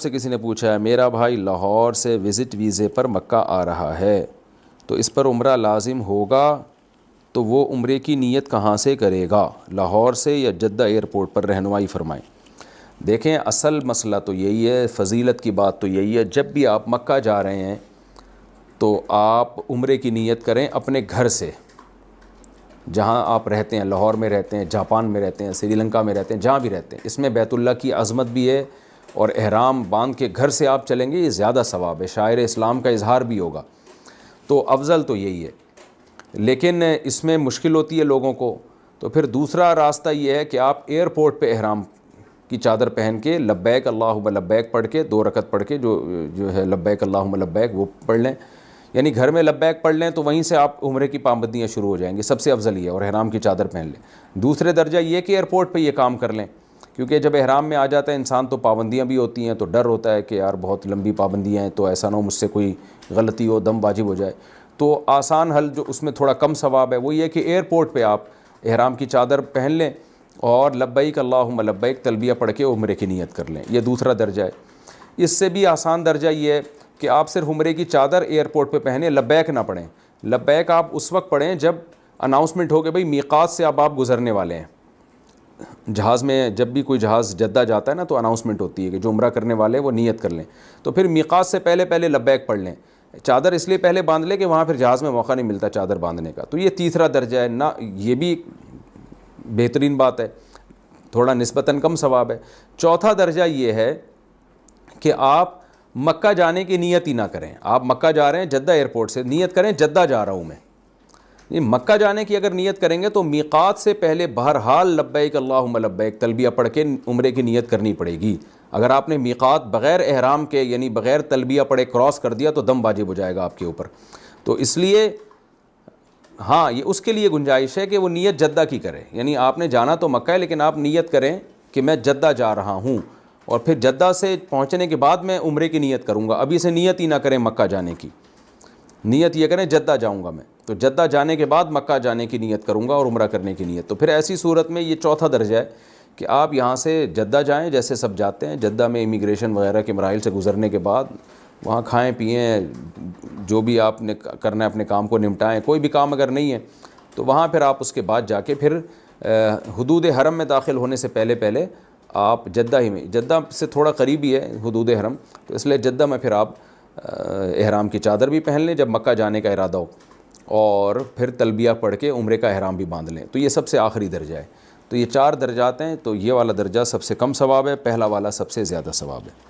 سے کسی نے پوچھا ہے میرا بھائی لاہور سے وزٹ ویزے پر مکہ آ رہا ہے تو اس پر عمرہ لازم ہوگا، تو وہ عمرے کی نیت کہاں سے کرے گا، لاہور سے یا جدہ ایئرپورٹ پر؟ رہنمائی فرمائیں۔ دیکھیں اصل مسئلہ تو یہی ہے، فضیلت کی بات تو یہی ہے، جب بھی آپ مکہ جا رہے ہیں تو آپ عمرے کی نیت کریں اپنے گھر سے، جہاں آپ رہتے ہیں، لاہور میں رہتے ہیں، جاپان میں رہتے ہیں، سری لنکا میں رہتے ہیں، جہاں بھی رہتے ہیں، اس میں بیت اللہ کی عظمت بھی ہے، اور احرام باندھ کے گھر سے آپ چلیں گے، یہ زیادہ ثواب ہے، شاعر اسلام کا اظہار بھی ہوگا، تو افضل تو یہی ہے۔ لیکن اس میں مشکل ہوتی ہے لوگوں کو، تو پھر دوسرا راستہ یہ ہے کہ آپ ایئرپورٹ پہ احرام کی چادر پہن کے لبیک اللہم لبیک پڑھ کے 2 رکعت پڑھ کے جو ہے لبیک اللہم لبیک وہ پڑھ لیں، یعنی گھر میں لبیک پڑھ لیں تو وہیں سے آپ عمرے کی پابندیاں شروع ہو جائیں گی، سب سے افضل یہ ہے، اور احرام کی چادر پہن لیں۔ دوسرے درجہ یہ کہ ایئرپورٹ پہ یہ کام کر لیں، کیونکہ جب احرام میں آ جاتا ہے انسان تو پابندیاں بھی ہوتی ہیں، تو ڈر ہوتا ہے کہ یار بہت لمبی پابندیاں ہیں تو ایسا نہ ہو مجھ سے کوئی غلطی ہو، دم واجب ہو جائے۔ تو آسان حل جو اس میں تھوڑا کم ثواب ہے وہ یہ کہ ایئرپورٹ پہ آپ احرام کی چادر پہن لیں اور لبیک اللہم لبیک تلبیہ پڑھ کے عمرے کی نیت کر لیں، یہ دوسرا درجہ ہے۔ اس سے بھی آسان درجہ یہ ہے کہ آپ صرف عمرے کی چادر ایئرپورٹ پہ پہنیں، لبیک نہ پڑھیں۔ لبیک آپ اس وقت پڑھیں جب اناؤنسمنٹ ہو کہ بھئی میقات سے اب آپ گزرنے والے ہیں۔ جہاز میں جب بھی کوئی جہاز جدہ جاتا ہے نا تو اناؤنسمنٹ ہوتی ہے کہ جو عمرہ کرنے والے ہیں وہ نیت کر لیں، تو پھر میقات سے پہلے پہلے لبیک پڑھ لیں۔ چادر اس لیے پہلے باندھ لیں کہ وہاں پھر جہاز میں موقع نہیں ملتا چادر باندھنے کا، تو یہ تیسرا درجہ ہے نا، یہ بھی بہترین بات ہے، تھوڑا نسبتاً کم ثواب ہے۔ چوتھا درجہ یہ ہے کہ آپ مکہ جانے کی نیت ہی نہ کریں، آپ مکہ جا رہے ہیں جدہ ایئرپورٹ سے نیت کریں جدہ جا رہا ہوں میں، یہ مکہ جانے کی اگر نیت کریں گے تو میقات سے پہلے بہرحال لبیک اللہم لبیک تلبیہ پڑھ کے عمرے کی نیت کرنی پڑے گی۔ اگر آپ نے میقات بغیر احرام کے یعنی بغیر تلبیہ پڑھے کراس کر دیا تو دم واجب ہو جائے گا آپ کے اوپر، تو اس لیے ہاں یہ اس کے لیے گنجائش ہے کہ وہ نیت جدہ کی کرے، یعنی آپ نے جانا تو مکہ ہے لیکن آپ نیت کریں کہ میں جدہ جا رہا ہوں، اور پھر جدہ سے پہنچنے کے بعد میں عمرے کی نیت کروں گا، ابھی سے نیت ہی نہ کریں مکہ جانے کی، نیت یہ کریں جدہ جاؤں گا میں، تو جدہ جانے کے بعد مکہ جانے کی نیت کروں گا اور عمرہ کرنے کی نیت۔ تو پھر ایسی صورت میں یہ چوتھا درجہ ہے کہ آپ یہاں سے جدہ جائیں جیسے سب جاتے ہیں، جدہ میں امیگریشن وغیرہ کے مراحل سے گزرنے کے بعد وہاں کھائیں پئیں، جو بھی آپ نے کرنا ہے اپنے کام کو نمٹائیں، کوئی بھی کام اگر نہیں ہے تو وہاں پھر آپ اس کے بعد جا کے پھر حدود حرم میں داخل ہونے سے پہلے پہلے آپ جدہ ہی میں، جدہ سے تھوڑا قریب ہی ہے حدود حرم، تو اس لیے جدہ میں پھر آپ احرام کی چادر بھی پہن لیں جب مکہ جانے کا ارادہ ہو، اور پھر تلبیہ پڑھ کے عمرے کا احرام بھی باندھ لیں، تو یہ سب سے آخری درجہ ہے۔ تو یہ 4 درجات ہیں، تو یہ والا درجہ سب سے کم ثواب ہے، پہلا والا سب سے زیادہ ثواب ہے۔